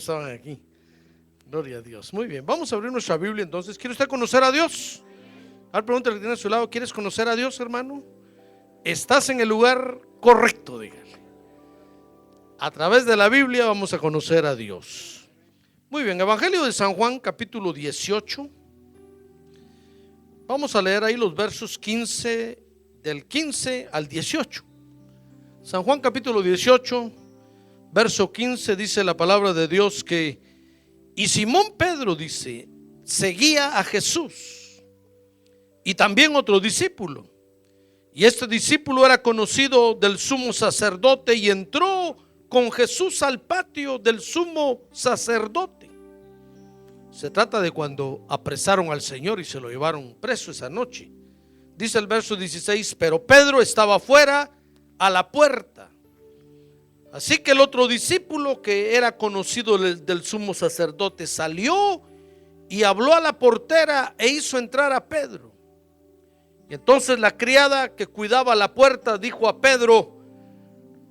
Estaban aquí. Gloria a Dios. Muy bien, vamos a abrir nuestra Biblia entonces. ¿Quiere usted conocer a Dios? A ver, pregúntale que tiene a su lado: ¿quieres conocer a Dios, hermano? Estás en el lugar correcto, dígale. A través de la Biblia vamos a conocer a Dios. Muy bien, Evangelio de San Juan, capítulo 18. Vamos a leer ahí los versos 15, del 15 al 18. San Juan capítulo 18, verso 15, dice la palabra de Dios que: y Simón Pedro, dice, seguía a Jesús, y también otro discípulo. Y este discípulo era conocido del sumo sacerdote y entró con Jesús al patio del sumo sacerdote. Se trata de cuando apresaron al Señor y se lo llevaron preso esa noche. Dice el verso 16: pero Pedro estaba fuera a la puerta. Así que el otro discípulo, que era conocido del sumo sacerdote, salió y habló a la portera e hizo entrar a Pedro. Y entonces la criada que cuidaba la puerta dijo a Pedro,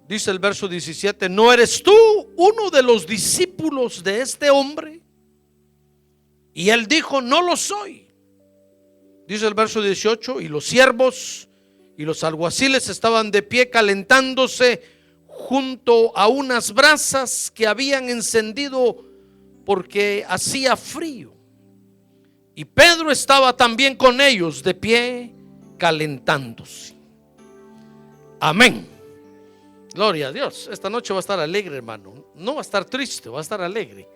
dice el verso 17: ¿no eres tú uno de los discípulos de este hombre? Y él dijo: no lo soy. Dice el verso 18: y los siervos y los alguaciles estaban de pie calentándose junto a unas brasas que habían encendido porque hacía frío. Y Pedro estaba también con ellos de pie calentándose. Amén. Gloria a Dios. Esta noche va a estar alegre, hermano. No va a estar triste, va a estar alegre.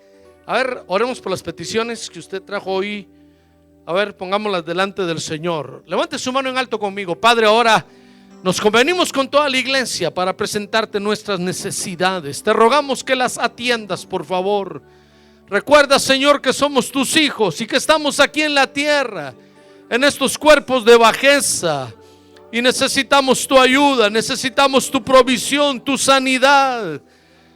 A ver, oremos por las peticiones que usted trajo hoy. A ver, pongámoslas delante del Señor. Levante su mano en alto conmigo. Padre, ahora nos convenimos con toda la iglesia para presentarte nuestras necesidades. Te rogamos que las atiendas, por favor. Recuerda, Señor, que somos tus hijos y que estamos aquí en la tierra, en estos cuerpos de bajeza, y necesitamos tu ayuda, necesitamos tu provisión, tu sanidad,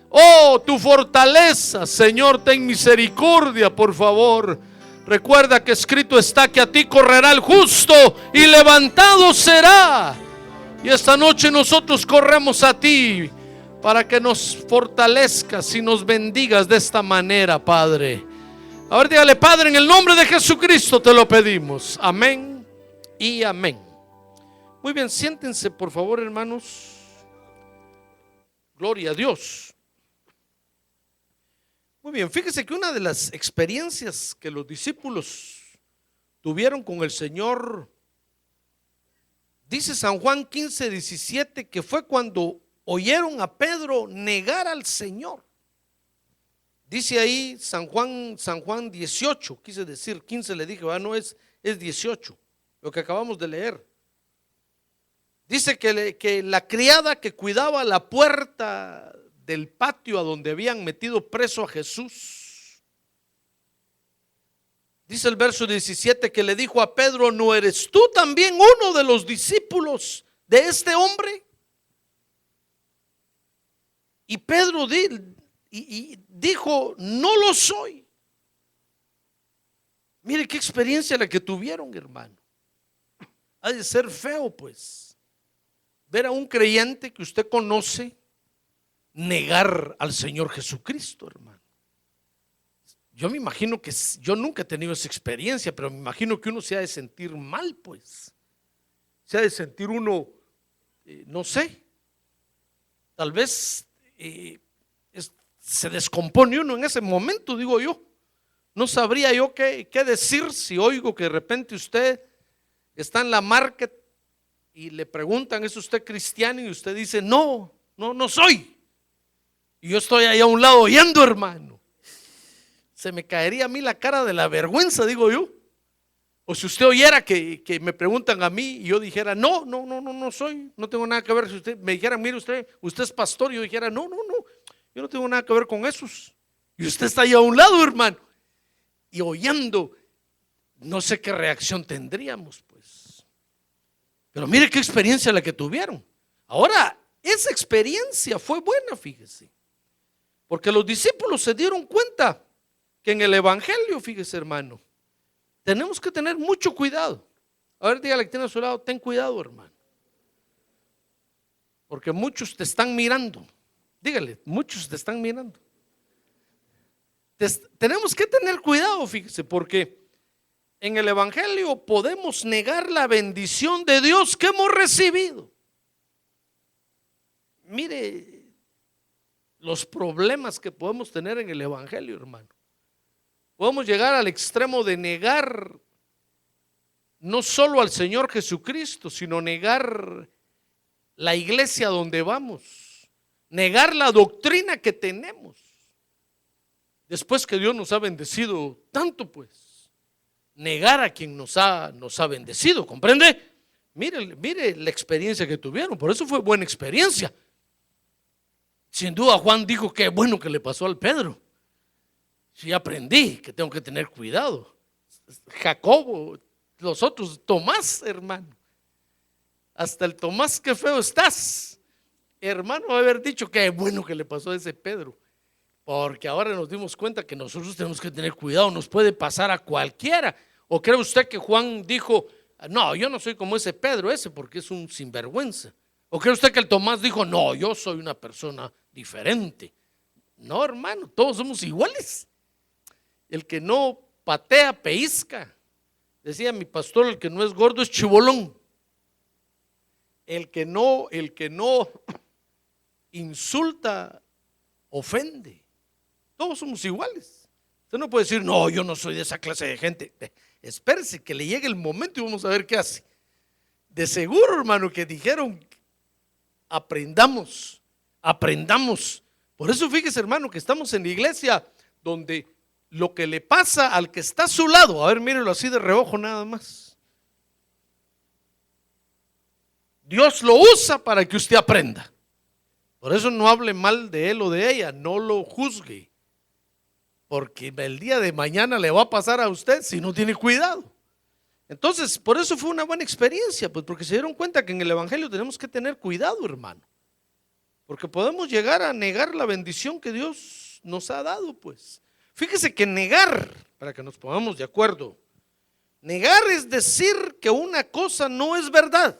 oh, tu fortaleza. Señor, ten misericordia, por favor. Recuerda que escrito está que a ti correrá el justo y levantado será. Y esta noche nosotros corremos a ti para que nos fortalezcas y nos bendigas de esta manera, Padre. A ver, dígale: Padre, en el nombre de Jesucristo te lo pedimos. Amén y amén. Muy bien, siéntense por favor, hermanos. Gloria a Dios. Muy bien, fíjese que una de las experiencias que los discípulos tuvieron con el Señor, dice San Juan 15, 17, que fue cuando oyeron a Pedro negar al Señor. Dice ahí San Juan 18, quise decir 15, le dije, no, es 18, lo que acabamos de leer. Dice que la criada que cuidaba la puerta del patio a donde habían metido preso a Jesús, dice el verso 17, que le dijo a Pedro: ¿no eres tú también uno de los discípulos de este hombre? Y Pedro dijo: no lo soy. Mire qué experiencia la que tuvieron, hermano. Ha de ser feo, pues, ver a un creyente que usted conoce negar al Señor Jesucristo, hermano. Yo me imagino que, yo nunca he tenido esa experiencia, pero me imagino que uno se ha de sentir mal, pues. Se ha de sentir uno, no sé, tal vez se descompone uno en ese momento, digo yo. No sabría yo qué decir si oigo que de repente usted está en la market y le preguntan: ¿es usted cristiano? Y usted dice: no soy. Y yo estoy ahí a un lado oyendo, hermano. Se me caería a mí la cara de la vergüenza, digo yo. O si usted oyera que me preguntan a mí y yo dijera: no soy, no tengo nada que ver. Si usted me dijera: mire, usted es pastor, y yo dijera: no, yo no tengo nada que ver con esos. Y usted está ahí a un lado, hermano, y oyendo, no sé qué reacción tendríamos, pues. Pero mire qué experiencia la que tuvieron. Ahora, esa experiencia fue buena, fíjese, porque los discípulos se dieron cuenta que en el evangelio, fíjese, hermano, tenemos que tener mucho cuidado. A ver, dígale que tiene a su lado: ten cuidado, hermano, porque muchos te están mirando. Dígale: muchos te están mirando. tenemos que tener cuidado, fíjese, porque en el Evangelio podemos negar la bendición de Dios que hemos recibido. Mire los problemas que podemos tener en el Evangelio, hermano. Podemos llegar al extremo de negar no solo al Señor Jesucristo, sino negar la iglesia donde vamos, negar la doctrina que tenemos. Después que Dios nos ha bendecido tanto, pues, negar a quien nos ha bendecido, ¿comprende? Mire la experiencia que tuvieron, por eso fue buena experiencia. Sin duda Juan dijo que bueno que le pasó al Pedro. Sí, aprendí que tengo que tener cuidado. Jacobo, los otros, Tomás, hermano. Hasta el Tomás, qué feo estás. Hermano, haber dicho que bueno que le pasó a ese Pedro. Porque ahora nos dimos cuenta que nosotros tenemos que tener cuidado, nos puede pasar a cualquiera. ¿O cree usted que Juan dijo, no, yo no soy como ese Pedro ese porque es un sinvergüenza? ¿O cree usted que el Tomás dijo, no, yo soy una persona diferente? No, hermano, todos somos iguales. El que no patea, pellizca. Decía mi pastor, el que no es gordo es chibolón. El que no insulta, ofende. Todos somos iguales. Usted no puede decir, no, yo no soy de esa clase de gente. Espérese que le llegue el momento y vamos a ver qué hace. De seguro, hermano, que dijeron, aprendamos. Por eso fíjese, hermano, que estamos en la iglesia donde lo que le pasa al que está a su lado, a ver, mírelo así de reojo nada más. Dios lo usa para que usted aprenda. Por eso no hable mal de él o de ella, no lo juzgue. Porque el día de mañana le va a pasar a usted si no tiene cuidado. Entonces, por eso fue una buena experiencia, pues porque se dieron cuenta que en el Evangelio tenemos que tener cuidado, hermano. Porque podemos llegar a negar la bendición que Dios nos ha dado, pues. Fíjese que negar, para que nos pongamos de acuerdo, negar es decir que una cosa no es verdad,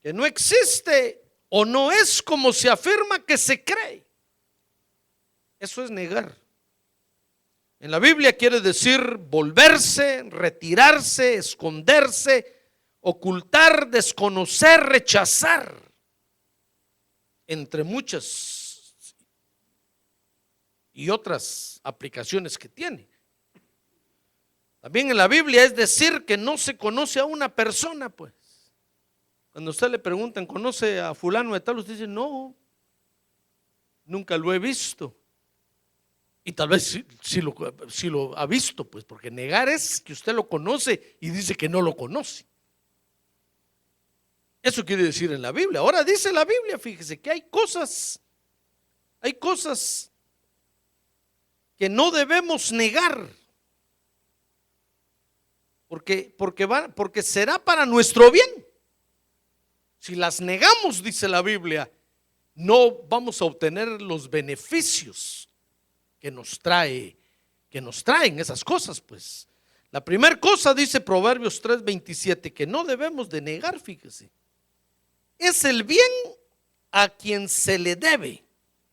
que no existe o no es como se afirma que se cree. Eso es negar. En la Biblia quiere decir volverse, retirarse, esconderse, ocultar, desconocer, rechazar, entre muchas y otras aplicaciones que tiene. También en la Biblia es decir que no se conoce a una persona, pues. Cuando a usted le preguntan, ¿conoce a fulano de tal? Usted dice, no, nunca lo he visto. Y tal vez sí lo ha visto, pues, porque negar es que usted lo conoce y dice que no lo conoce. Eso quiere decir en la Biblia. Ahora dice la Biblia, fíjese que hay cosas que no debemos negar, porque será para nuestro bien. Si las negamos, dice la Biblia, no vamos a obtener los beneficios que nos traen esas cosas, pues. La primera cosa, dice Proverbios 3:27, que no debemos de negar, fíjese, es el bien a quien se le debe.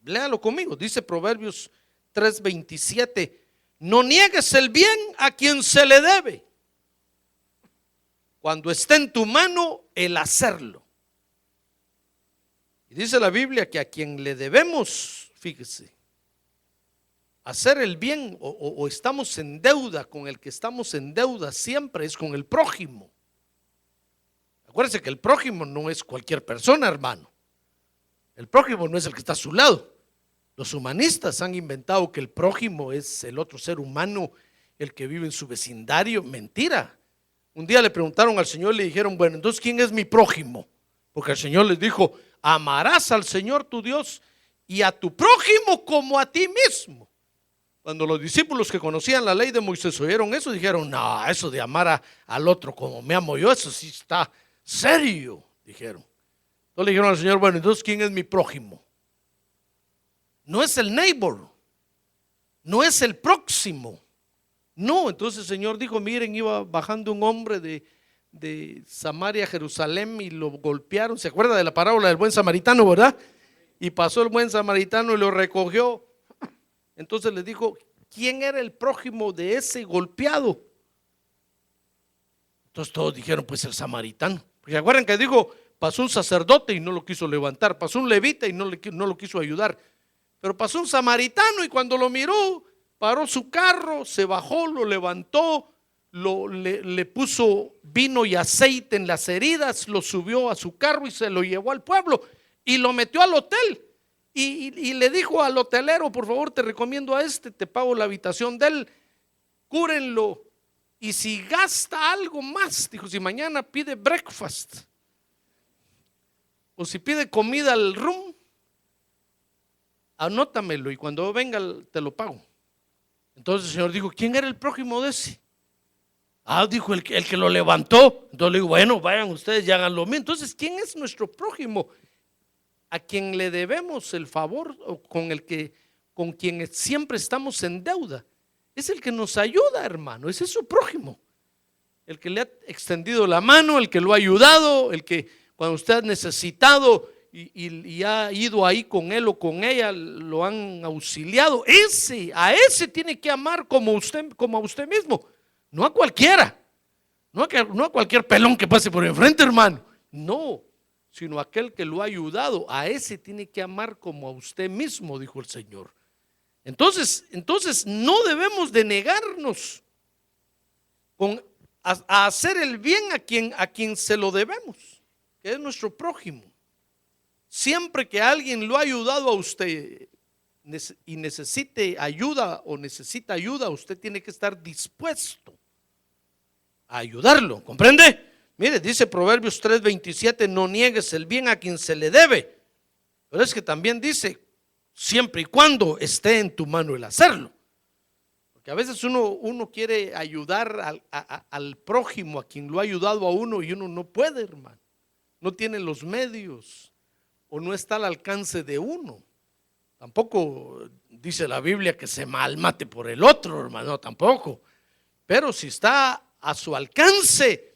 Léalo conmigo, dice Proverbios 3:27, no niegues el bien a quien se le debe, cuando esté en tu mano el hacerlo. Y dice la Biblia que a quien le debemos, fíjese, hacer el bien o estamos en deuda, con el que estamos en deuda siempre es con el prójimo. Acuérdense que el prójimo no es cualquier persona, hermano. El prójimo no es el que está a su lado. Los humanistas han inventado que el prójimo es el otro ser humano, el que vive en su vecindario. Mentira. Un día le preguntaron al Señor y le dijeron, bueno, entonces ¿quién es mi prójimo? Porque el Señor les dijo, amarás al Señor tu Dios y a tu prójimo como a ti mismo. Cuando los discípulos que conocían la ley de Moisés oyeron eso, dijeron, no, eso de amar al otro como me amo yo, eso sí está serio, dijeron. Entonces le dijeron al Señor, bueno, entonces ¿quién es mi prójimo? No es el neighbor, no es el próximo. No, entonces el Señor dijo, miren, iba bajando un hombre de Samaria a Jerusalén y lo golpearon. ¿Se acuerda de la parábola del buen samaritano, verdad? Y pasó el buen samaritano y lo recogió Entonces le dijo, ¿quién era el prójimo de ese golpeado? Entonces todos dijeron, pues el samaritano. ¿Se acuerdan que dijo, pasó un sacerdote y no lo quiso levantar, pasó un levita y no lo quiso ayudar, pero pasó un samaritano y cuando lo miró, paró su carro, se bajó, lo levantó, le puso vino y aceite en las heridas, lo subió a su carro y se lo llevó al pueblo y lo metió al hotel. Y le dijo al hotelero, por favor, te recomiendo a te pago la habitación de él, cúrenlo. Y si gasta algo más, dijo, si mañana pide breakfast o si pide comida al room, anótamelo y cuando venga te lo pago. Entonces el Señor dijo, ¿quién era el prójimo de ese? Dijo el que lo levantó. Entonces le digo, bueno, vayan ustedes y hagan lo mismo. Entonces, ¿quién es nuestro prójimo? A quien le debemos el favor o con quien siempre estamos en deuda. Es el que nos ayuda, hermano. Ese es su prójimo. El que le ha extendido la mano, el que lo ha ayudado, el que cuando usted ha necesitado y ha ido ahí con él o con ella, lo han auxiliado. A ese tiene que amar como a usted mismo. No a cualquiera. No a cualquier pelón que pase por enfrente, hermano. No, sino aquel que lo ha ayudado. A ese tiene que amar como a usted mismo, dijo el Señor. Entonces no debemos de negarnos a hacer el bien a quien se lo debemos, que es nuestro prójimo. Siempre que alguien lo ha ayudado a usted y necesite ayuda o necesita ayuda, usted tiene que estar dispuesto a ayudarlo, ¿comprende? Mire, dice Proverbios 3:27, no niegues el bien a quien se le debe, pero es que también dice, siempre y cuando esté en tu mano el hacerlo. Porque a veces uno quiere ayudar al prójimo, a quien lo ha ayudado a uno, y uno no puede, hermano. No tiene los medios o no está al alcance de uno. Tampoco dice la Biblia que se malmate por el otro, hermano, tampoco. Pero si está a su alcance,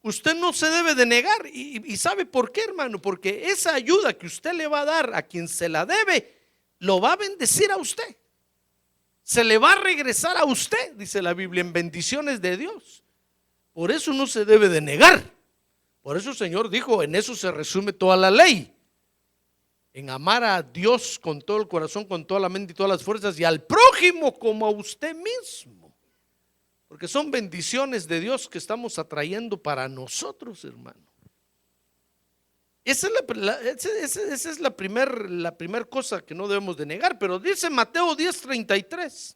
usted no se debe de negar. ¿Y sabe por qué, hermano? Porque esa ayuda que usted le va a dar a quien se la debe, lo va a bendecir a usted. Se le va a regresar a usted, dice la Biblia, en bendiciones de Dios. Por eso no se debe de negar. Por eso el Señor dijo, en eso se resume toda la ley. En amar a Dios con todo el corazón, con toda la mente y todas las fuerzas, y al prójimo como a usted mismo. Porque son bendiciones de Dios que estamos atrayendo para nosotros, hermano. Esa es la primer cosa que no debemos de negar. Pero dice Mateo 10:33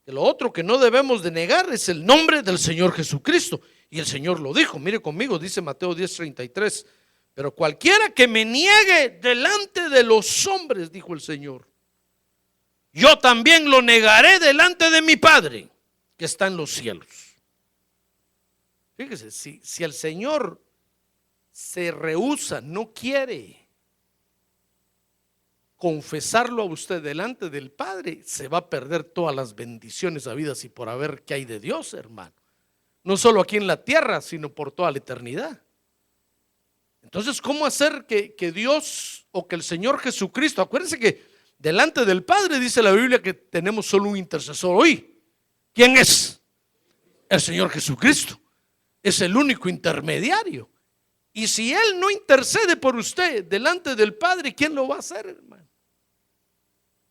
que lo otro que no debemos de negar es el nombre del Señor Jesucristo. Y el Señor lo dijo, mire conmigo, dice Mateo 10:33, pero cualquiera que me niegue delante de los hombres, dijo el Señor, yo también lo negaré delante de mi Padre que está en los cielos. Fíjese, si el Señor se rehúsa, no quiere confesarlo a usted delante del Padre, se va a perder todas las bendiciones habidas y por haber que hay de Dios, hermano. No solo aquí en la tierra, sino por toda la eternidad. Entonces, ¿cómo hacer que Dios o que el Señor Jesucristo? Acuérdense que delante del Padre dice la Biblia que tenemos solo un intercesor hoy. ¿Quién es? El Señor Jesucristo. Es el único intermediario. Y si Él no intercede por usted delante del Padre, ¿quién lo va a hacer, hermano?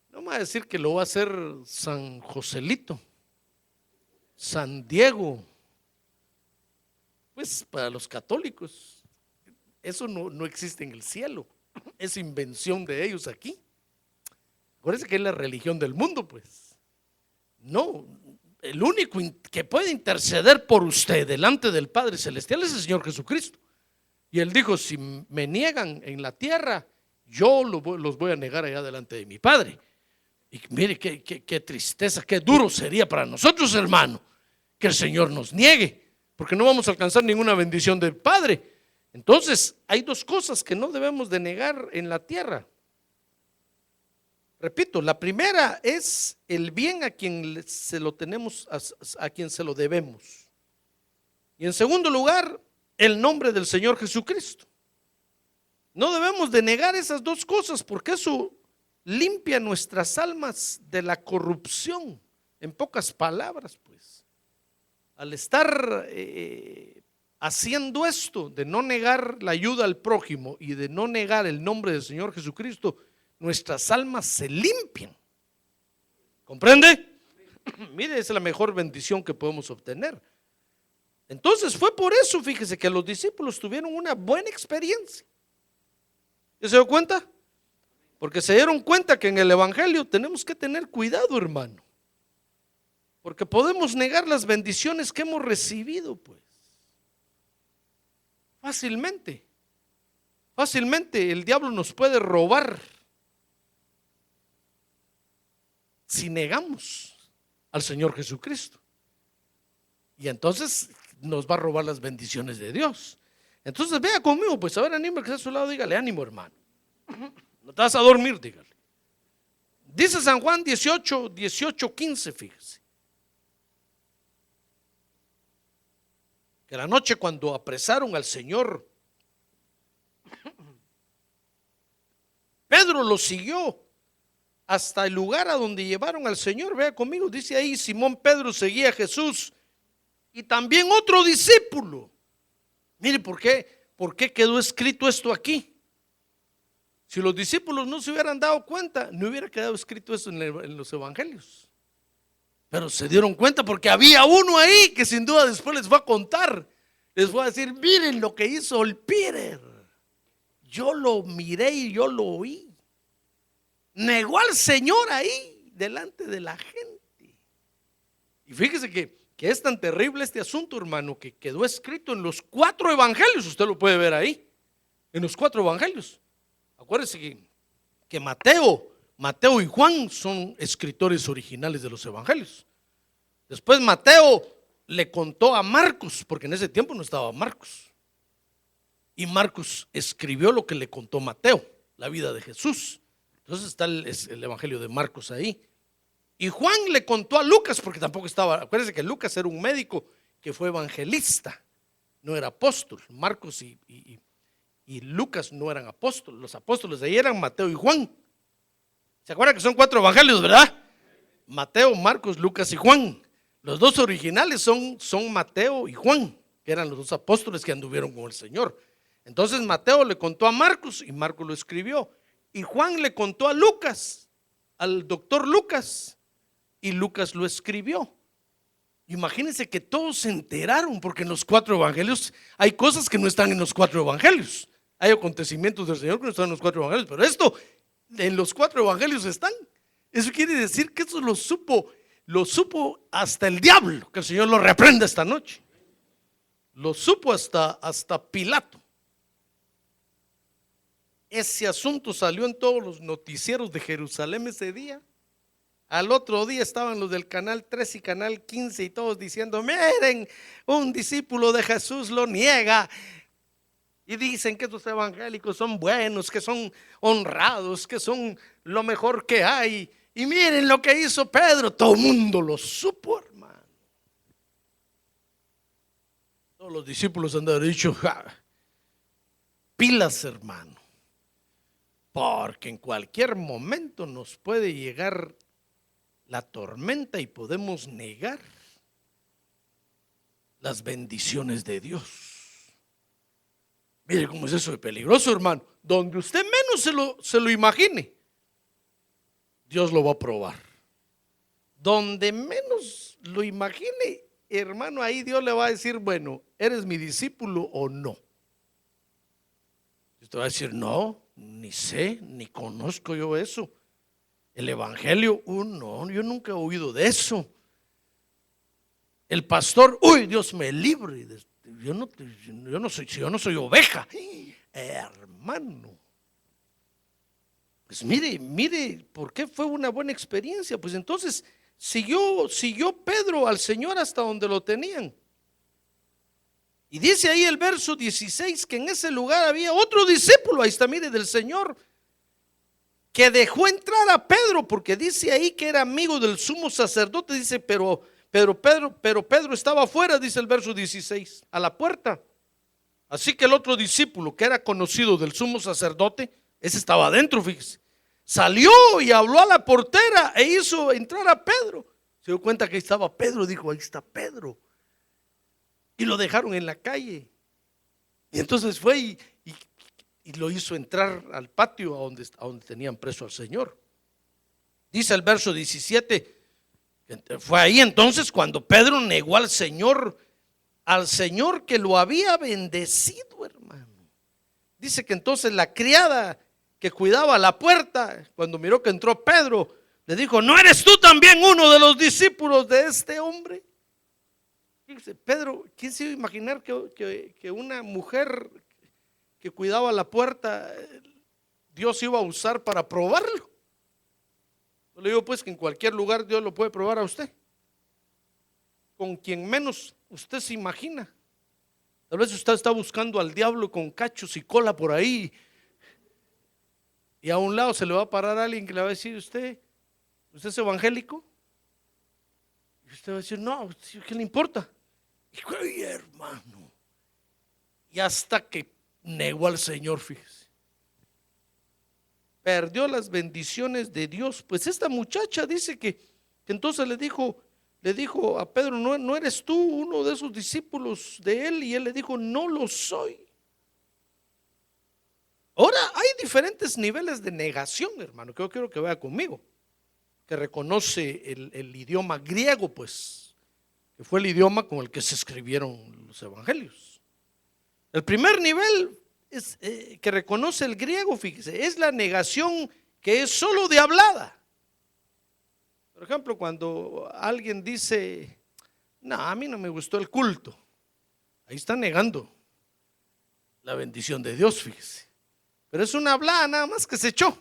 No me va a decir que lo va a hacer San Joselito, San Diego. Pues para los católicos eso no existe en el cielo, es invención de ellos aquí. Acuérdense que es la religión del mundo, pues. No, el único que puede interceder por usted delante del Padre Celestial es el Señor Jesucristo. Y Él dijo, si me niegan en la tierra, yo los voy a negar allá delante de mi Padre. Y mire qué tristeza, qué duro sería para nosotros, hermano, que el Señor nos niegue, porque no vamos a alcanzar ninguna bendición del Padre. Entonces, hay dos cosas que no debemos de negar en la tierra. Repito, la primera es el bien a quien se lo tenemos, a quien se lo debemos. Y en segundo lugar, el nombre del Señor Jesucristo. No debemos de negar esas dos cosas, porque eso limpia nuestras almas de la corrupción. En pocas palabras, pues, al estar haciendo esto de no negar la ayuda al prójimo y de no negar el nombre del Señor Jesucristo, nuestras almas se limpian. ¿Comprende? Mire, esa es la mejor bendición que podemos obtener. Entonces fue por eso, fíjese, que los discípulos tuvieron una buena experiencia. ¿Ya se dio cuenta? Porque se dieron cuenta que en el evangelio tenemos que tener cuidado, hermano, porque podemos negar las bendiciones que hemos recibido, pues. Fácilmente el diablo nos puede robar si negamos al Señor Jesucristo. Y entonces nos va a robar las bendiciones de Dios. Entonces vea conmigo, pues, a ver, animo que está a su lado, dígale: ánimo, hermano. No te vas a dormir, dígale. Dice San Juan 18:15, fíjese. Que la noche cuando apresaron al Señor, Pedro lo siguió hasta el lugar a donde llevaron al Señor. Vea conmigo, dice ahí: Simón Pedro seguía a Jesús y también otro discípulo. Mire, ¿por qué quedó escrito esto aquí? Si los discípulos no se hubieran dado cuenta, no hubiera quedado escrito eso en los evangelios. Pero se dieron cuenta porque había uno ahí que sin duda después les va a contar. Les va a decir: miren lo que hizo el Peter. Yo lo miré y yo lo oí. Negó al Señor ahí delante de la gente. Y fíjese que es tan terrible este asunto, hermano, que quedó escrito en los 4 evangelios. Usted lo puede ver ahí, en los 4 evangelios. Acuérdese que Mateo y Juan son escritores originales de los evangelios. Después Mateo le contó a Marcos, porque en ese tiempo no estaba Marcos, y Marcos escribió lo que le contó Mateo, la vida de Jesús. Entonces está el evangelio de Marcos ahí. Y Juan le contó a Lucas, porque tampoco estaba. Acuérdense que Lucas era un médico que fue evangelista, no era apóstol. Marcos y Lucas no eran apóstoles. Los apóstoles de ahí eran Mateo y Juan. ¿Se acuerdan que son 4 evangelios, verdad? Mateo, Marcos, Lucas y Juan. Los 2 originales son Mateo y Juan, que eran los 2 apóstoles que anduvieron con el Señor. Entonces Mateo le contó a Marcos y Marcos lo escribió. Y Juan le contó a Lucas, al doctor Lucas, y Lucas lo escribió. Imagínense que todos se enteraron, porque en los 4 evangelios hay cosas que no están en los 4 evangelios. Hay acontecimientos del Señor que no están en los 4 evangelios, pero esto en los 4 evangelios están. Eso quiere decir que eso lo supo hasta el diablo, que el Señor lo reprenda esta noche. Lo supo hasta Pilato. Ese asunto salió en todos los noticieros de Jerusalén ese día. Al otro día estaban los del canal 3 y canal 15 y todos diciendo: miren, un discípulo de Jesús lo niega. Y dicen que estos evangélicos son buenos, que son honrados, que son lo mejor que hay. Y miren lo que hizo Pedro. Todo el mundo lo supo, hermano. Todos los discípulos han dicho: pilas, hermano, porque en cualquier momento nos puede llegar la tormenta y podemos negar las bendiciones de Dios. Mire cómo es eso de peligroso, hermano. Donde usted menos se lo imagine, Dios lo va a probar. Donde menos lo imagine, hermano, ahí Dios le va a decir: bueno, ¿eres mi discípulo o no? Y usted va a decir: no, ni sé, ni conozco yo eso. El evangelio, no, yo nunca he oído de eso. El pastor, Dios me libre, yo no soy oveja. Hermano, pues mire, ¿por qué fue una buena experiencia? Pues entonces siguió Pedro al Señor hasta donde lo tenían. Y dice ahí el verso 16 que en ese lugar había otro discípulo, ahí está, mire, del Señor, que dejó entrar a Pedro, porque dice ahí que era amigo del sumo sacerdote. Dice, pero Pedro estaba afuera, dice el verso 16, a la puerta. Así que el otro discípulo, que era conocido del sumo sacerdote, ese estaba adentro, fíjese. salió y habló a la portera e hizo entrar a Pedro. Se dio cuenta que ahí estaba Pedro, dijo, ahí está Pedro. Y lo dejaron en la calle. Y entonces fue y lo hizo entrar al patio a donde tenían preso al Señor. Dice el verso 17, fue ahí entonces cuando Pedro negó al Señor que lo había bendecido, hermano. Dice que entonces la criada que cuidaba la puerta, cuando miró que entró Pedro, le dijo, ¿no eres tú también uno de los discípulos de este hombre? Fíjese, Pedro, ¿quién se iba a imaginar que una mujer que cuidaba la puerta, Dios iba a usar para probarlo? Yo le digo pues que en cualquier lugar Dios lo puede probar a usted, con quien menos usted se imagina. Tal vez usted está buscando al diablo con cachos y cola por ahí, y a un lado se le va a parar alguien que le va a decir, ¿usted es evangélico? Y usted va a decir, no, ¿qué le importa? Y ay, hermano, y hasta que negó al Señor, fíjese, perdió las bendiciones de Dios. Pues esta muchacha dice que entonces le dijo a Pedro, ¿no eres tú uno de esos discípulos de él? Y él le dijo, no lo soy. Ahora hay diferentes niveles de negación, hermano, que yo quiero que vaya conmigo, que reconoce el idioma griego, pues, que fue el idioma con el que se escribieron los evangelios. El primer nivel es, que reconoce el griego, fíjese, es la negación que es solo de hablada. Por ejemplo, cuando alguien dice, no, a mí no me gustó el culto, ahí está negando la bendición de Dios, fíjese. Pero es una hablada nada más que se echó.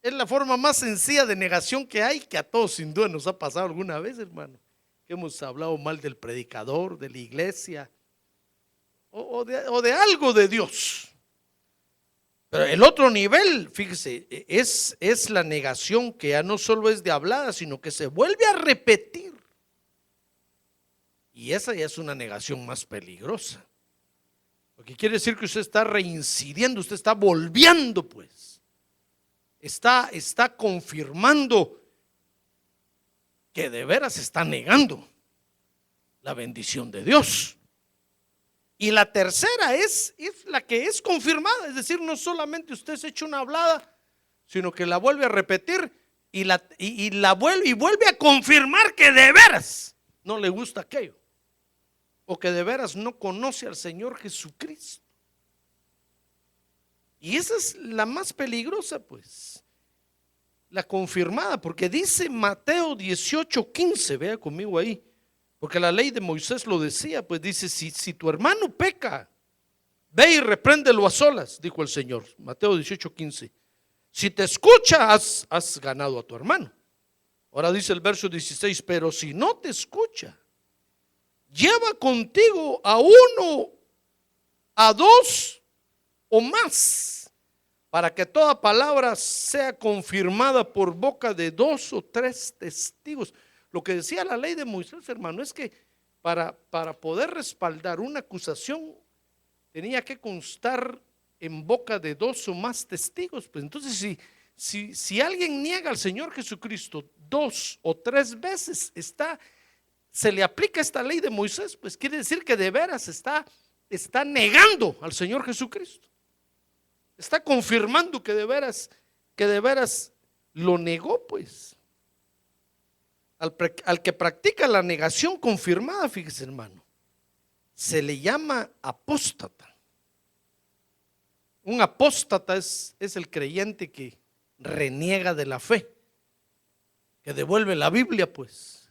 Es la forma más sencilla de negación que hay, que a todos sin duda nos ha pasado alguna vez, hermano, que hemos hablado mal del predicador, de la iglesia o de algo de Dios. Pero el otro nivel, fíjese, es la negación que ya no solo es de hablada, sino que se vuelve a repetir. Y esa ya es una negación más peligrosa. Lo que quiere decir que usted está reincidiendo, usted está volviendo, pues. Está confirmando que de veras está negando la bendición de Dios. Y la tercera es la que es confirmada, es decir, no solamente usted se echa una hablada, sino que la vuelve a repetir y vuelve a confirmar que de veras no le gusta aquello, o que de veras no conoce al Señor Jesucristo. Y esa es la más peligrosa, pues, la confirmada, porque dice Mateo 18:15, vea conmigo ahí, porque la ley de Moisés lo decía, pues dice, si tu hermano peca, ve y repréndelo a solas, dijo el Señor. Mateo 18:15. Si te escucha, has ganado a tu hermano. Ahora dice el verso 16, pero si no te escucha, lleva contigo a uno, a dos o más, para que toda palabra sea confirmada por boca de 2 o 3 testigos. Lo que decía la ley de Moisés, hermano, es que para poder respaldar una acusación tenía que constar en boca de 2 o más testigos. Pues entonces si alguien niega al Señor Jesucristo 2 o 3 veces, se le aplica esta ley de Moisés, pues quiere decir que de veras está negando al Señor Jesucristo. Está confirmando que de veras lo negó, pues. Al que practica la negación confirmada, fíjese, hermano, se le llama apóstata. Un apóstata es el creyente que reniega de la fe, que devuelve la Biblia, pues,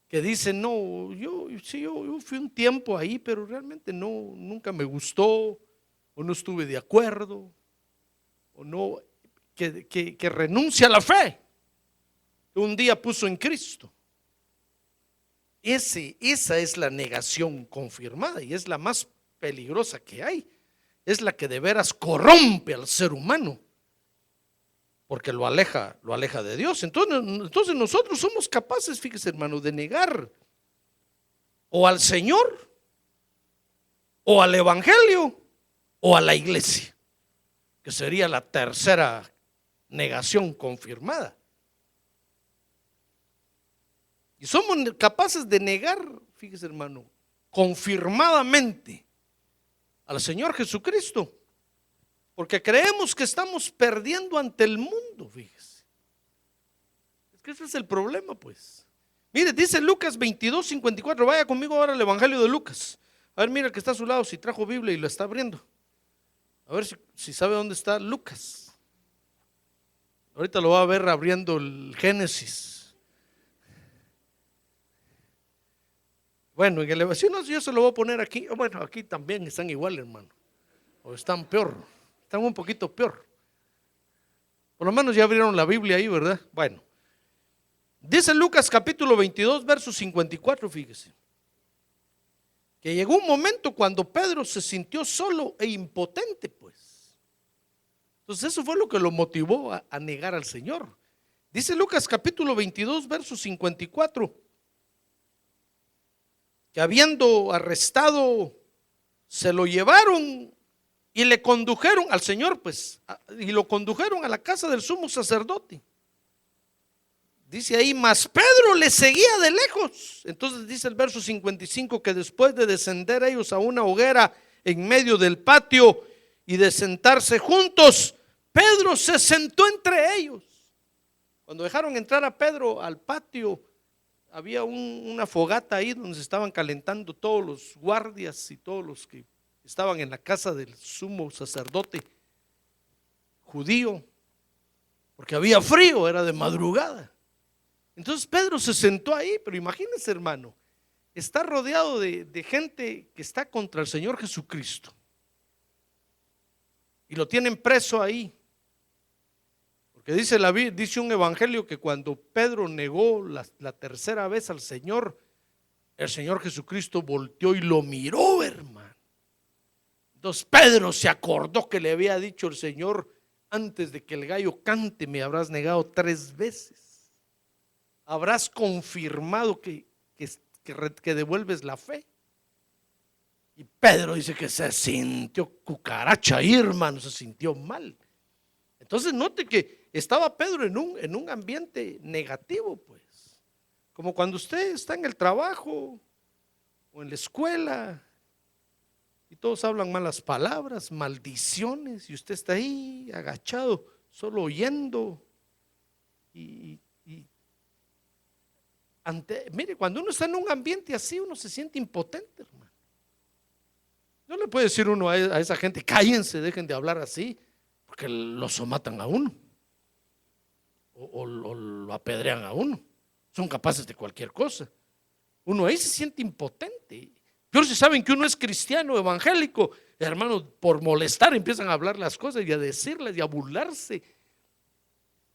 que dice, no, yo fui un tiempo ahí, pero realmente nunca me gustó, o no estuve de acuerdo, o no, que renuncia a la fe que un día puso en Cristo. Esa es la negación confirmada y es la más peligrosa que hay. Es la que de veras corrompe al ser humano, porque lo aleja de Dios. Entonces nosotros somos capaces, fíjese, hermano, de negar o al Señor, o al Evangelio, o a la iglesia, que sería la tercera negación confirmada. Y somos capaces de negar, fíjese hermano, confirmadamente al Señor Jesucristo, porque creemos que estamos perdiendo ante el mundo, fíjese. Es que ese es el problema, pues. Mire, dice Lucas 22:54, vaya conmigo ahora al Evangelio de Lucas. A ver, mira el que está a su lado, si trajo Biblia y lo está abriendo. A ver si sabe dónde está Lucas. Ahorita lo va a ver abriendo el Génesis. Bueno, en elevación yo se lo voy a poner aquí. Bueno, aquí también están igual, hermano. O están peor. Están un poquito peor. Por lo menos ya abrieron la Biblia ahí, ¿verdad? Bueno. Dice Lucas capítulo 22, verso 54, fíjese. Que llegó un momento cuando Pedro se sintió solo e impotente, pues. Entonces eso fue lo que lo motivó a negar al Señor. Dice Lucas capítulo 22, verso 54. Que habiendo arrestado, se lo llevaron y le condujeron al Señor, pues, y lo condujeron a la casa del sumo sacerdote. Dice ahí, mas Pedro le seguía de lejos. Entonces dice el verso 55 que después de descender ellos a una hoguera en medio del patio y de sentarse juntos, Pedro se sentó entre ellos. Cuando dejaron entrar a Pedro al patio, había una fogata ahí donde se estaban calentando todos los guardias y todos los que estaban en la casa del sumo sacerdote judío, porque había frío, era de madrugada. Entonces Pedro se sentó ahí, pero imagínense, hermano, está rodeado de gente que está contra el Señor Jesucristo y lo tienen preso ahí. Porque dice un evangelio que cuando Pedro negó la tercera vez al Señor, el Señor Jesucristo volteó y lo miró, hermano. Entonces Pedro se acordó que le había dicho el Señor: antes de que el gallo cante me habrás negado 3 veces. Habrás confirmado que devuelves la fe. Y Pedro dice que se sintió cucaracha ahí, hermano, se sintió mal. Entonces note que estaba Pedro en un ambiente negativo, pues. Como cuando usted está en el trabajo o en la escuela y todos hablan malas palabras, maldiciones, y usted está ahí agachado, solo oyendo. Mire, cuando uno está en un ambiente así, uno se siente impotente, hermano. No le puede decir uno a esa gente: cállense, dejen de hablar así, porque lo somatan a uno o lo apedrean a uno. Son capaces de cualquier cosa. Uno ahí se siente impotente. Pero si saben que uno es cristiano, evangélico, hermano, por molestar empiezan a hablar las cosas y a decirlas y a burlarse.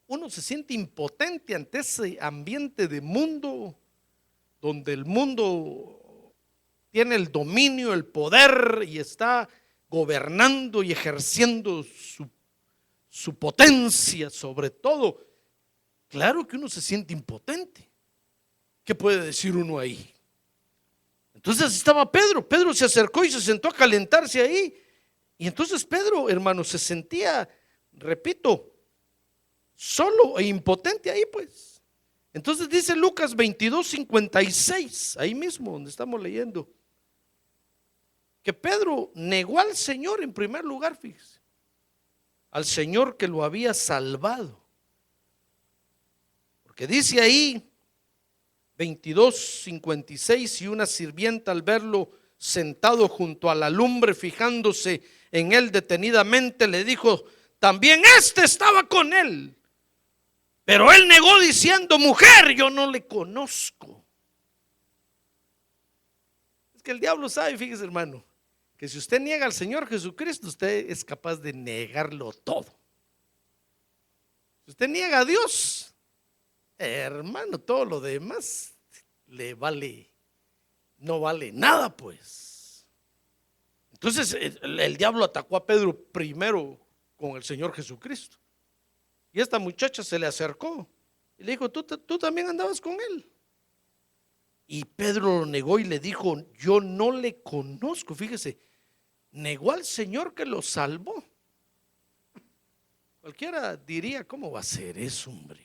Uno se siente impotente ante ese ambiente de mundo, donde el mundo tiene el dominio, el poder y está gobernando y ejerciendo su potencia sobre todo. Claro que uno se siente impotente. ¿Qué puede decir uno ahí? Entonces estaba Pedro. Pedro se acercó y se sentó a calentarse ahí. Y entonces Pedro, hermano, se sentía, repito, solo e impotente ahí, pues. Entonces dice Lucas 22:56, ahí mismo donde estamos leyendo, que Pedro negó al Señor en primer lugar, fíjese, al Señor que lo había salvado. Porque dice ahí 22:56, y una sirvienta al verlo sentado junto a la lumbre, fijándose en él detenidamente, le dijo: también este estaba con él. Pero él negó diciendo: mujer, yo no le conozco. Es que el diablo sabe, fíjese, hermano, que si usted niega al Señor Jesucristo, usted es capaz de negarlo todo. Si usted niega a Dios, hermano, todo lo demás no vale nada, pues. Entonces el diablo atacó a Pedro primero con el Señor Jesucristo. Y esta muchacha se le acercó y le dijo: tú también andabas con él. Y Pedro lo negó y le dijo: yo no le conozco. Fíjese, negó al Señor que lo salvó. Cualquiera diría, ¿cómo va a ser eso, hombre?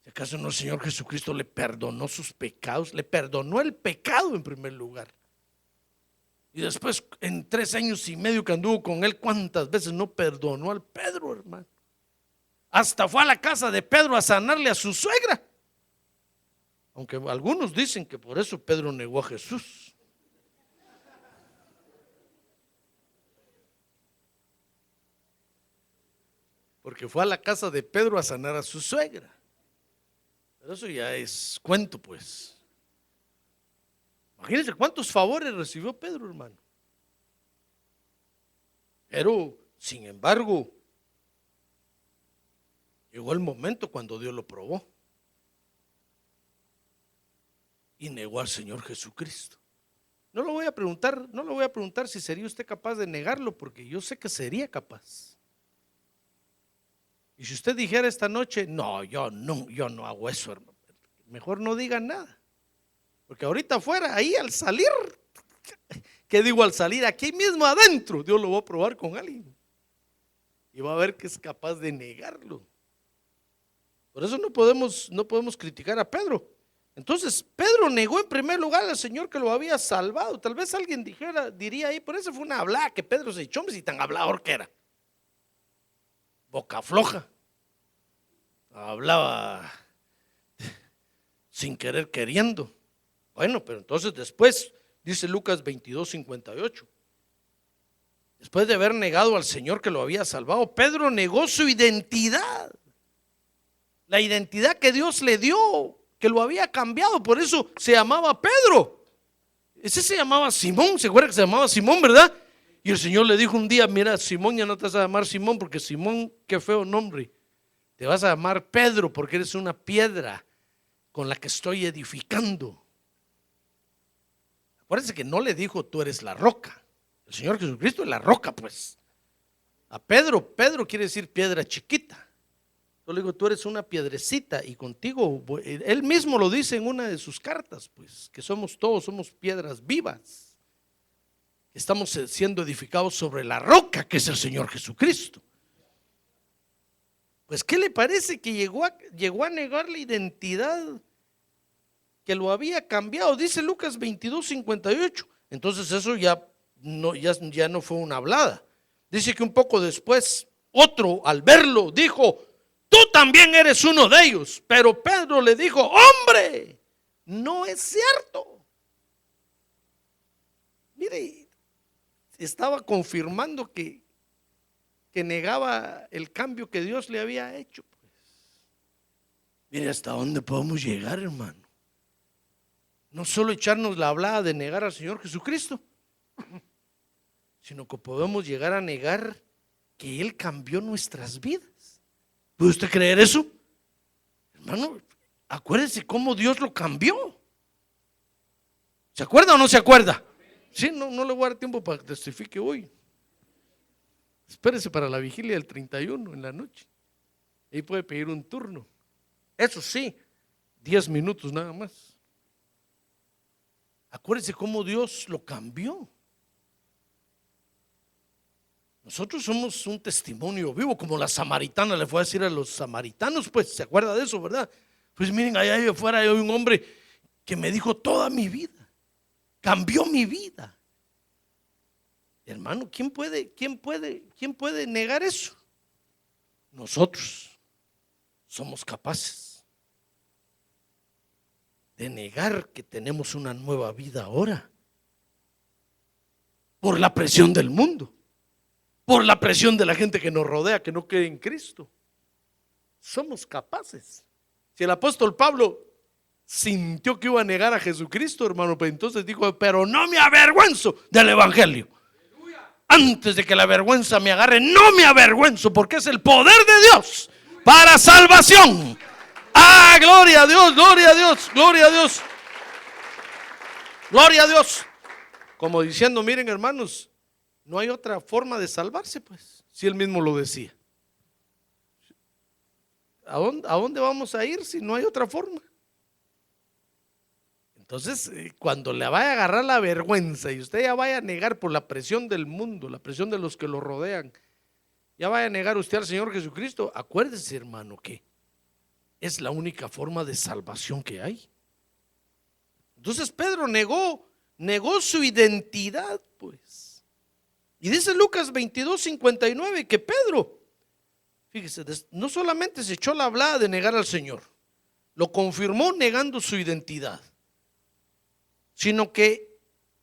¿Si acaso no el Señor Jesucristo le perdonó sus pecados? Le perdonó el pecado en primer lugar. Y después, en 3 años y medio que anduvo con él, ¿cuántas veces no perdonó al Pedro, hermano? Hasta fue a la casa de Pedro a sanarle a su suegra. Aunque algunos dicen que por eso Pedro negó a Jesús. Porque fue a la casa de Pedro a sanar a su suegra. Pero eso ya es cuento, pues. Imagínense cuántos favores recibió Pedro, hermano. Pero, sin embargo, llegó el momento cuando Dios lo probó y negó al Señor Jesucristo. No le voy a preguntar si sería usted capaz de negarlo, porque yo sé que sería capaz. Y si usted dijera esta noche, no, yo no hago eso, hermano, mejor no diga nada. Porque ahorita afuera, ahí al salir, ¿qué digo al salir? Aquí mismo adentro, Dios lo va a probar con alguien. Y va a ver que es capaz de negarlo. Por eso no podemos criticar a Pedro. Entonces, Pedro negó en primer lugar al Señor que lo había salvado. Tal vez alguien diría ahí, por eso fue una hablada que Pedro se echó, hombre, si tan hablador que era. Boca floja. Hablaba sin querer queriendo. Bueno, pero entonces después, dice Lucas 22:58, después de haber negado al Señor que lo había salvado, Pedro negó su identidad. La identidad que Dios le dio, que lo había cambiado, por eso se llamaba Pedro. Ese se llamaba Simón, ¿se acuerda que se llamaba Simón, verdad? Y el Señor le dijo un día, mira, Simón, ya no te vas a llamar Simón, porque Simón, qué feo nombre. Te vas a llamar Pedro, porque eres una piedra con la que estoy edificando. Acuérdense que no le dijo, tú eres la roca. El Señor Jesucristo es la roca, pues. A Pedro quiere decir piedra chiquita. Yo le digo, tú eres una piedrecita y contigo, él mismo lo dice en una de sus cartas, pues, que somos piedras vivas. Estamos siendo edificados sobre la roca que es el Señor Jesucristo. Pues, ¿qué le parece que llegó a negar la identidad que lo había cambiado? Dice Lucas 22:58. Entonces eso ya no fue una hablada. Dice que un poco después, otro al verlo dijo, tú también eres uno de ellos. Pero Pedro le dijo, hombre, no es cierto. Mire, estaba confirmando que negaba el cambio que Dios le había hecho. Pues. Mire hasta dónde podemos llegar, hermano. No solo echarnos la hablada de negar al Señor Jesucristo, sino que podemos llegar a negar que Él cambió nuestras vidas. ¿Puede usted creer eso? Hermano, acuérdese cómo Dios lo cambió. ¿Se acuerda o no se acuerda? Sí, no le voy a dar tiempo para que testifique hoy. Espérese para la vigilia del 31 en la noche. Ahí puede pedir un turno. Eso sí, 10 minutos nada más. Acuérdese cómo Dios lo cambió. Nosotros somos un testimonio vivo, como la samaritana le fue a decir a los samaritanos, pues, ¿se acuerda de eso, verdad? Pues miren, allá afuera hay un hombre que me dijo toda mi vida, cambió mi vida. Hermano, ¿quién puede negar eso? Nosotros somos capaces de negar que tenemos una nueva vida ahora por la presión del mundo, por la presión de la gente que nos rodea, que no cree en Cristo. Somos capaces. Si el apóstol Pablo sintió que iba a negar a Jesucristo, hermano, pues entonces dijo, pero no me avergüenzo del evangelio. Antes de que la vergüenza me agarre, no me avergüenzo, porque es el poder de Dios para salvación. Ah, gloria a Dios, gloria a Dios, gloria a Dios, gloria a Dios. Como diciendo, miren, hermanos, no hay otra forma de salvarse, pues, si Él mismo lo decía. ¿A dónde vamos a ir si no hay otra forma? Entonces, cuando le vaya a agarrar la vergüenza y usted ya vaya a negar por la presión del mundo, la presión de los que lo rodean, ya vaya a negar usted al Señor Jesucristo. Acuérdese, hermano, que es la única forma de salvación que hay. Entonces Pedro negó su identidad, pues. Y dice Lucas 22:59 que Pedro, fíjese, no solamente se echó la hablada de negar al Señor, lo confirmó negando su identidad, sino que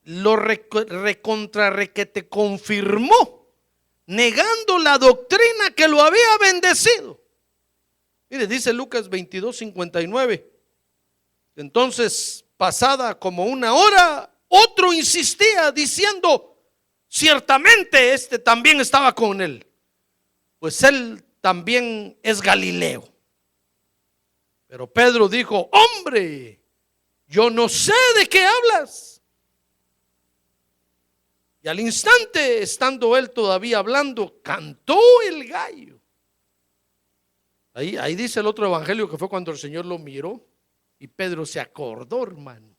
lo recontra-requete confirmó, negando la doctrina que lo había bendecido. Mire, dice Lucas 22:59. Entonces, pasada como una hora, otro insistía diciendo: ciertamente este también estaba con él, pues él también es Galileo. Pero Pedro dijo: hombre, yo no sé de qué hablas. Y al instante, estando él todavía hablando, cantó el gallo. Ahí dice el otro evangelio que fue cuando el Señor lo miró y Pedro se acordó, hermano.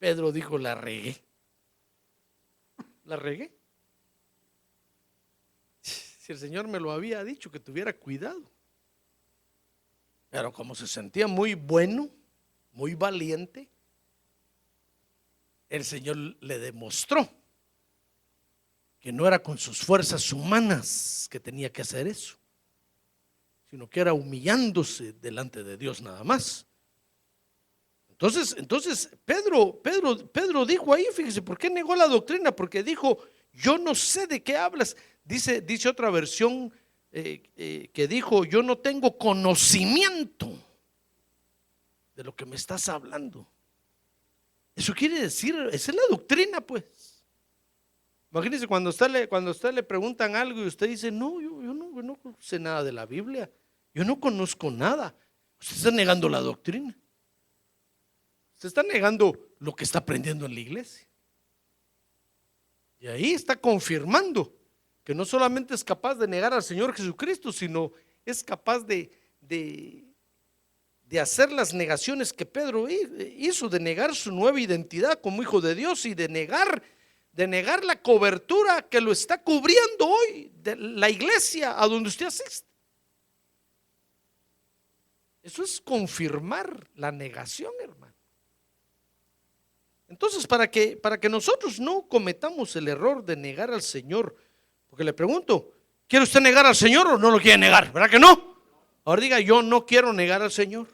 Pedro dijo: la regué. La regué. Si el Señor me lo había dicho, que tuviera cuidado. Pero como se sentía muy bueno, muy valiente, el Señor le demostró que no era con sus fuerzas humanas que tenía que hacer eso, sino que era humillándose delante de Dios nada más. Entonces Pedro dijo ahí, fíjese, ¿por qué negó la doctrina? Porque dijo: yo no sé de qué hablas. Dice otra versión que dijo: yo no tengo conocimiento de lo que me estás hablando. Eso quiere decir, esa es la doctrina, pues. Imagínese cuando a usted le preguntan algo y usted dice: no, yo no sé nada de la Biblia, yo no conozco nada. Usted está negando la doctrina. Usted está negando lo que está aprendiendo en la iglesia. Y ahí está confirmando que no solamente es capaz de negar al Señor Jesucristo, sino es capaz de hacer las negaciones que Pedro hizo, de negar su nueva identidad como hijo de Dios y de negar la cobertura que lo está cubriendo hoy de la iglesia a donde usted asiste. Eso es confirmar la negación, hermano. Entonces, para que nosotros no cometamos el error de negar al Señor, porque le pregunto: ¿quiere usted negar al Señor o no lo quiere negar? ¿Verdad que no? Ahora diga: yo no quiero negar al Señor.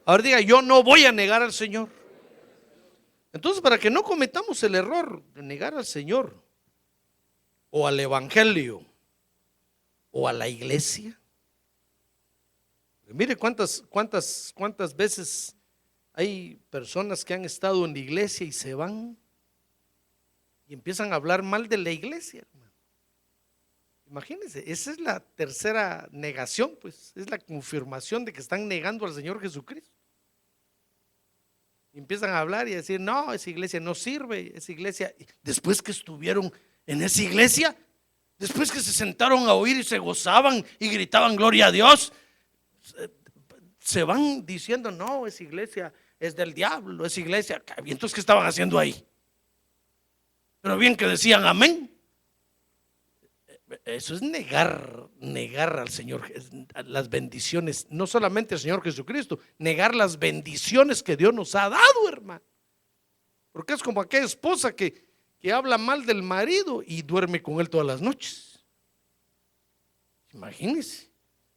Ahora diga: yo no voy a negar al Señor. Entonces, para que no cometamos el error de negar al Señor o al Evangelio o a la iglesia, mire cuántas veces hay personas que han estado en la iglesia y se van y empiezan a hablar mal de la iglesia, hermano. Imagínense, esa es la tercera negación, pues, es la confirmación de que están negando al Señor Jesucristo. Y empiezan a hablar y a decir: no, esa iglesia no sirve, esa iglesia. Después que estuvieron en esa iglesia, después que se sentaron a oír y se gozaban y gritaban gloria a Dios, se van diciendo: no, esa iglesia es del diablo, esa iglesia. ¿Y entonces qué estaban haciendo ahí? Pero bien que decían amén. Eso es negar al Señor, las bendiciones, no solamente al Señor Jesucristo, negar las bendiciones que Dios nos ha dado, hermano. Porque es como aquella esposa que habla mal del marido y duerme con él todas las noches. Imagínense,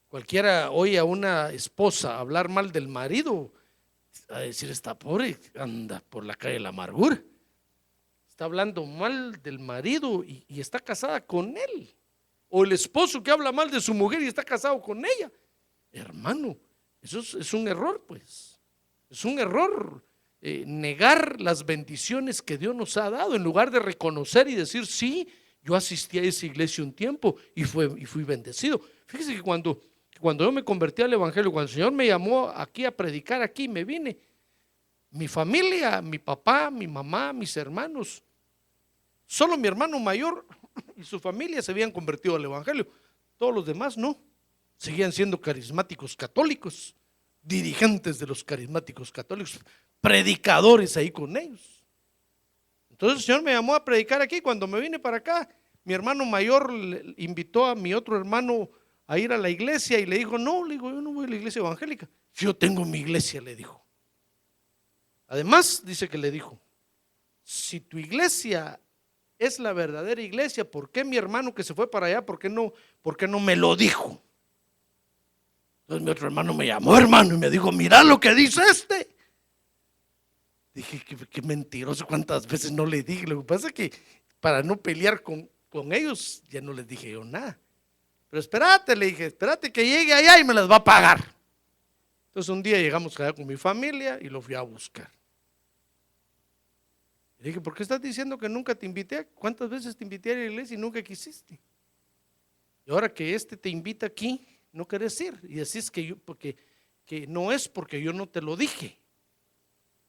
cualquiera oye a una esposa hablar mal del marido, a decir: esta pobre anda por la calle de la amargura, está hablando mal del marido y está casada con él. O el esposo que habla mal de su mujer y está casado con ella. Hermano, eso es un error, pues. Es un error negar las bendiciones que Dios nos ha dado, en lugar de reconocer y decir: sí, yo asistí a esa iglesia un tiempo y fui bendecido. Fíjese que cuando yo me convertí al Evangelio, cuando el Señor me llamó aquí a predicar, aquí me vine, mi familia, mi papá, mi mamá, mis hermanos, solo mi hermano mayor y su familia se habían convertido al Evangelio. Todos los demás no, seguían siendo carismáticos católicos, dirigentes de los carismáticos católicos, predicadores ahí con ellos. Entonces el Señor me llamó a predicar aquí. Cuando me vine para acá, mi hermano mayor invitó a mi otro hermano a ir a la iglesia y le dijo, no, le digo, yo no voy a la iglesia evangélica. Yo tengo mi iglesia, le dijo. Además, dice que le dijo, si tu iglesia es la verdadera iglesia, ¿por qué mi hermano que se fue para allá, por qué no me lo dijo? Entonces mi otro hermano me llamó, hermano, y me dijo, mira lo que dice este. Dije, qué mentiroso, cuántas veces no le dije. Lo que pasa es que para no pelear con ellos, ya no les dije yo nada. Pero espérate, le dije, espérate que llegue allá y me las va a pagar. Entonces un día llegamos allá con mi familia y lo fui a buscar. Le dije, ¿por qué estás diciendo que nunca te invité? ¿Cuántas veces te invité a la iglesia y nunca quisiste? Y ahora que te invita aquí, no querés ir. Y decís que no es porque yo no te lo dije.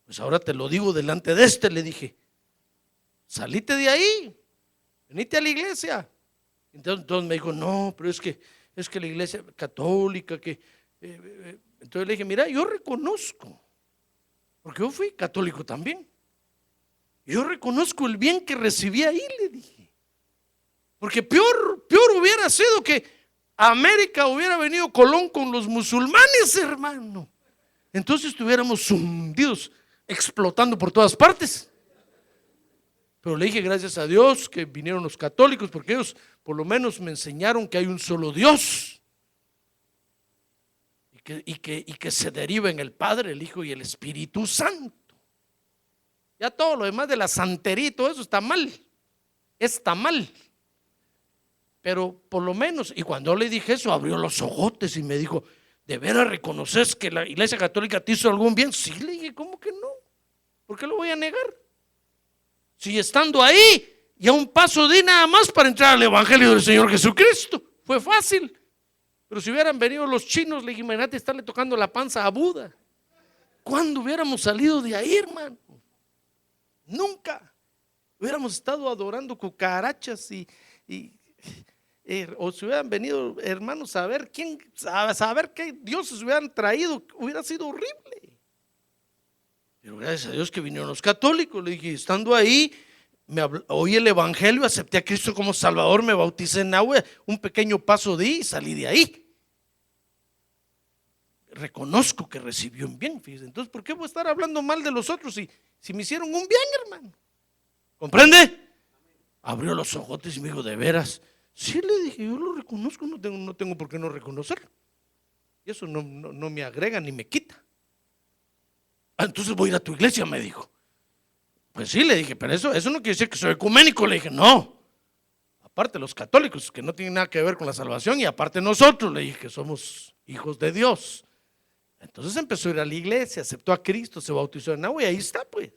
Pues ahora te lo digo delante de le dije, salite de ahí, venite a la iglesia. Entonces me dijo, no, pero es que la iglesia católica, entonces le dije, mira, yo reconozco, porque yo fui católico también. Yo reconozco el bien que recibí ahí, le dije. Porque peor hubiera sido que a América hubiera venido Colón con los musulmanes, hermano. Entonces estuviéramos hundidos, explotando por todas partes. Pero le dije, gracias a Dios que vinieron los católicos, porque ellos por lo menos me enseñaron que hay un solo Dios. Y que se deriva en el Padre, el Hijo y el Espíritu Santo. Ya todo lo demás de la santería y todo eso está mal. Pero por lo menos, y cuando le dije eso, abrió los ojotes y me dijo, ¿de veras reconoces que la iglesia católica te hizo algún bien? Sí, le dije, ¿cómo que no? ¿Por qué lo voy a negar? Si estando ahí, ya un paso di nada más para entrar al evangelio del Señor Jesucristo. Fue fácil. Pero si hubieran venido los chinos, le dije, imagínate estarle tocando la panza a Buda. ¿Cuándo hubiéramos salido de ahí, hermano? Nunca. Hubiéramos estado adorando cucarachas o si hubieran venido hermanos a ver qué dioses hubieran traído, hubiera sido horrible. Pero gracias a Dios que vinieron los católicos. Le dije, estando ahí, oí el evangelio, acepté a Cristo como Salvador, me bauticé en agua, un pequeño paso di y salí de ahí. Reconozco que recibió un bien, fíjese. Entonces, ¿por qué voy a estar hablando mal de los otros si me hicieron un bien, hermano? ¿Comprende? Abrió los ojotes y me dijo, ¿de veras? Sí, le dije, yo lo reconozco, no tengo por qué no reconocerlo. Y eso no me agrega ni me quita. Entonces voy a ir a tu iglesia, me dijo. Pues sí, le dije, pero eso no quiere decir que soy ecuménico. Le dije, no. Aparte los católicos, que no tienen nada que ver con la salvación, y aparte nosotros, le dije que somos hijos de Dios. Entonces empezó a ir a la iglesia, aceptó a Cristo, se bautizó en agua y ahí está, pues.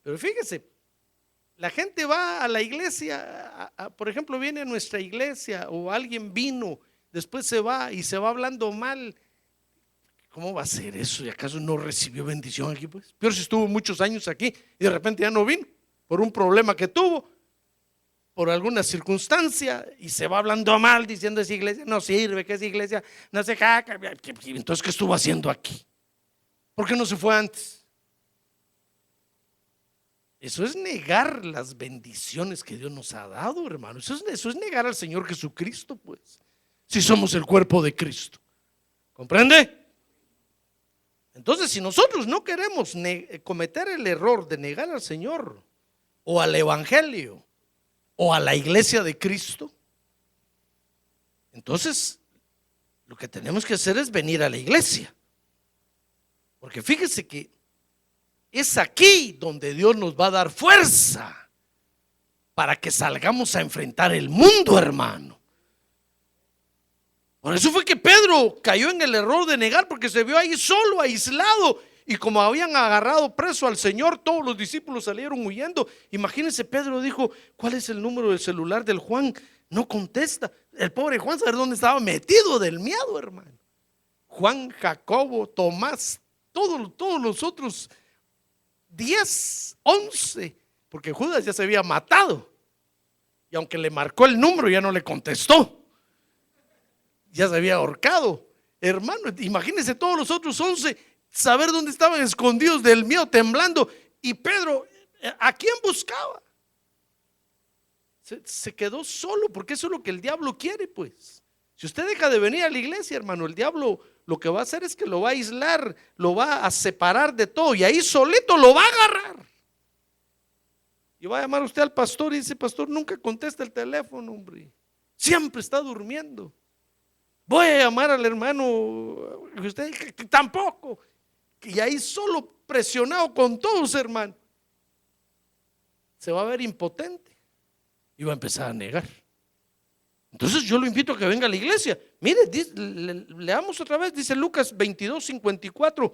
Pero fíjese, la gente va a la iglesia, por ejemplo, viene a nuestra iglesia o alguien vino, después se va y se va hablando mal. ¿Cómo va a ser eso? ¿Y acaso no recibió bendición aquí? Pues peor si estuvo muchos años aquí y de repente ya no vino por un problema que tuvo, por alguna circunstancia, y se va hablando mal diciendo esa iglesia no sirve, que esa iglesia no se caca. Entonces, ¿qué estuvo haciendo aquí? ¿Por qué no se fue antes? Eso es negar las bendiciones que Dios nos ha dado, hermano. Eso es negar al Señor Jesucristo, pues, si somos el cuerpo de Cristo. ¿Comprende? Entonces, si nosotros no queremos cometer el error de negar al Señor o al evangelio o a la iglesia de Cristo, entonces lo que tenemos que hacer es venir a la iglesia. Porque fíjese que es aquí donde Dios nos va a dar fuerza para que salgamos a enfrentar el mundo, hermano. Por eso fue que Pedro cayó en el error de negar, porque se vio ahí solo, aislado, y como habían agarrado preso al Señor, todos los discípulos salieron huyendo. Imagínense, Pedro dijo, ¿cuál es el número del celular del Juan? No contesta. El pobre Juan, ¿sabe dónde estaba metido del miedo, hermano? Juan, Jacobo, Tomás, todos los otros 10, 11, porque Judas ya se había matado, y aunque le marcó el número ya no le contestó, ya se había ahorcado. Hermano, imagínense todos los otros 11 saber dónde estaban escondidos del miedo, temblando. Y Pedro, ¿a quién buscaba? Se quedó solo, porque eso es lo que el diablo quiere, pues. Si usted deja de venir a la iglesia, hermano, el diablo lo que va a hacer es que lo va a aislar, lo va a separar de todo, y ahí solito lo va a agarrar. Y va a llamar usted al pastor y dice: pastor, nunca contesta el teléfono, hombre, siempre está durmiendo. Voy a llamar al hermano, y usted tampoco. Y ahí solo presionado con todos, hermano, se va a ver impotente y va a empezar a negar. Entonces yo lo invito a que venga a la iglesia. Mire, leamos otra vez, dice Lucas 22:54,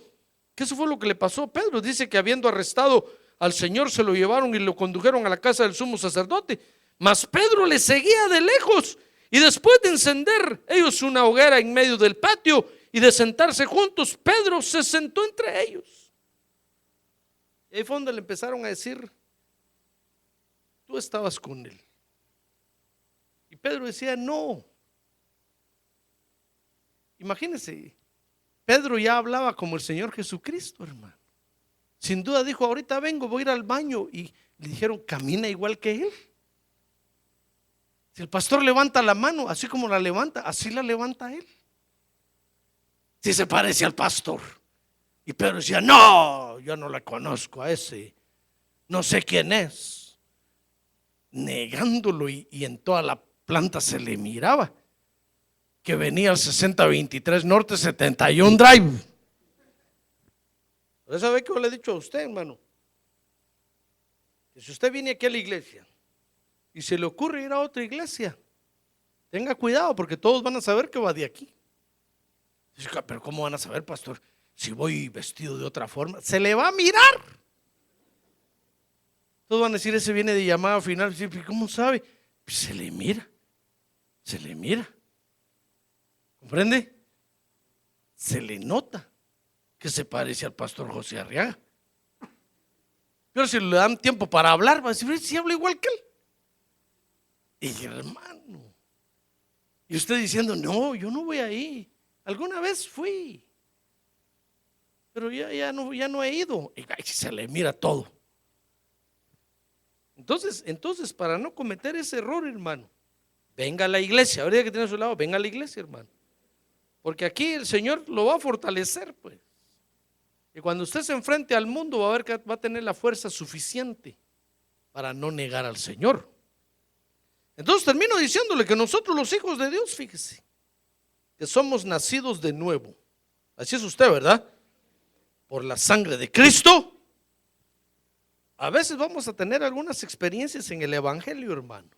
que eso fue lo que le pasó a Pedro. Dice que habiendo arrestado al Señor, se lo llevaron y lo condujeron a la casa del sumo sacerdote, mas Pedro le seguía de lejos. Y después de encender ellos una hoguera en medio del patio y de sentarse juntos, Pedro se sentó entre ellos. Y ahí fue donde le empezaron a decir: tú estabas con él. Y Pedro decía: no. Imagínense, Pedro ya hablaba como el Señor Jesucristo, hermano. Sin duda dijo: ahorita vengo, voy a ir al baño. Y le dijeron: camina igual que él. Si el pastor levanta la mano, así como la levanta, así la levanta él. Si se parece al pastor. Y Pedro decía: no, yo no la conozco a ese, no sé quién es. Negándolo, y en toda la planta se le miraba que venía al 6023 Norte 71 Drive. Por eso ve que yo le he dicho a usted, hermano, que si usted viene aquí a la iglesia y se le ocurre ir a otra iglesia, tenga cuidado, porque todos van a saber que va de aquí. Pero ¿cómo van a saber, pastor, si voy vestido de otra forma? Se le va a mirar. Todos van a decir: ese viene de llamada final. ¿Cómo sabe? Pues se le mira. Se le mira. ¿Comprende? Se le nota que se parece al pastor José Arriaga. Pero si le dan tiempo para hablar, va a decir: si habla igual que él. Y hermano, y usted diciendo: no, yo no voy ahí. Alguna vez fui, pero ya no he ido. Y se le mira todo. Entonces, para no cometer ese error, hermano, venga a la iglesia. Ahorita que tiene a su lado, venga a la iglesia, hermano, porque aquí el Señor lo va a fortalecer, pues. Y cuando usted se enfrente al mundo, va a ver que va a tener la fuerza suficiente para no negar al Señor. Entonces termino diciéndole que nosotros, los hijos de Dios, fíjese, que somos nacidos de nuevo. Así es usted, ¿verdad? Por la sangre de Cristo. A veces vamos a tener algunas experiencias en el evangelio, hermano.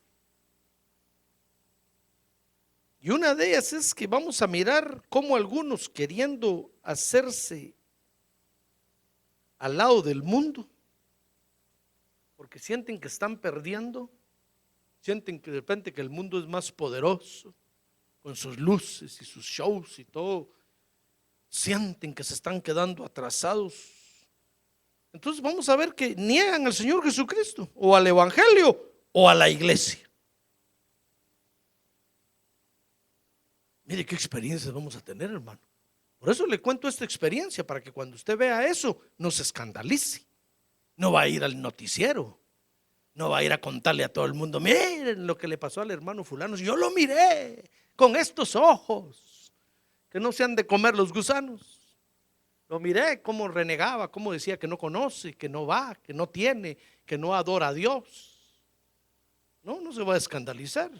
Y una de ellas es que vamos a mirar cómo algunos, queriendo hacerse al lado del mundo, porque sienten que están perdiendo, sienten que de repente que el mundo es más poderoso, con sus luces y sus shows y todo, sienten que se están quedando atrasados. Entonces vamos a ver que niegan al Señor Jesucristo, o al evangelio, o a la iglesia. Mire qué experiencias vamos a tener, hermano. Por eso le cuento esta experiencia, para que cuando usted vea eso no se escandalice. No va a ir al noticiero, no va a ir a contarle a todo el mundo: miren lo que le pasó al hermano fulano, yo lo miré con estos ojos que no se han de comer los gusanos. Lo miré cómo renegaba, cómo decía que no conoce, que no va, que no tiene, que no adora a Dios. No se va a escandalizar,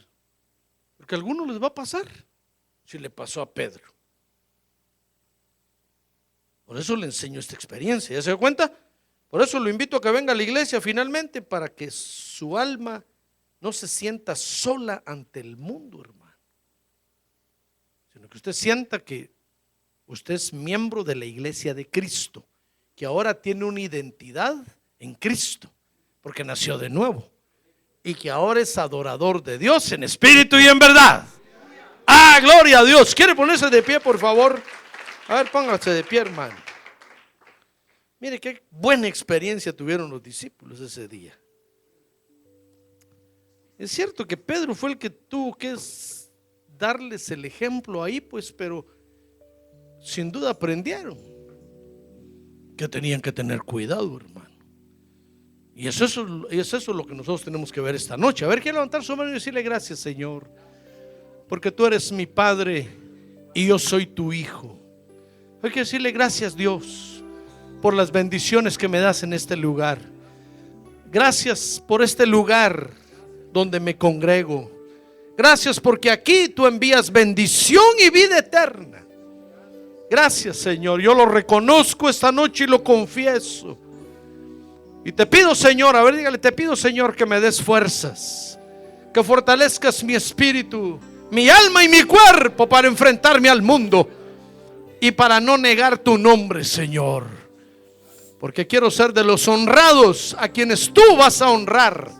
porque a algunos les va a pasar, si le pasó a Pedro. Por eso le enseño esta experiencia, ¿ya se da cuenta? Por eso lo invito a que venga a la iglesia finalmente, para que su alma no se sienta sola ante el mundo, hermano, sino que usted sienta que usted es miembro de la iglesia de Cristo, que ahora tiene una identidad en Cristo, porque nació de nuevo, y que ahora es adorador de Dios en espíritu y en verdad. ¡Ah, gloria a Dios! ¿Quiere ponerse de pie, por favor? A ver, póngase de pie, hermano. Mire qué buena experiencia tuvieron los discípulos ese día. Es cierto que Pedro fue el que tuvo que darles el ejemplo ahí, pues, pero sin duda aprendieron que tenían que tener cuidado, hermano. Y es eso lo que nosotros tenemos que ver esta noche. A ver, quiero levantar su mano y decirle gracias, Señor, porque tú eres mi Padre y yo soy tu Hijo. Hay que decirle gracias, Dios, por las bendiciones que me das en este lugar. Gracias por este lugar donde me congrego. Gracias porque aquí tú envías bendición y vida eterna. Gracias, Señor, yo lo reconozco esta noche y lo confieso. Y te pido, Señor, a ver, dígale, te pido, Señor, que me des fuerzas, que fortalezcas mi espíritu, mi alma y mi cuerpo para enfrentarme al mundo y para no negar tu nombre, Señor, porque quiero ser de los honrados a quienes tú vas a honrar.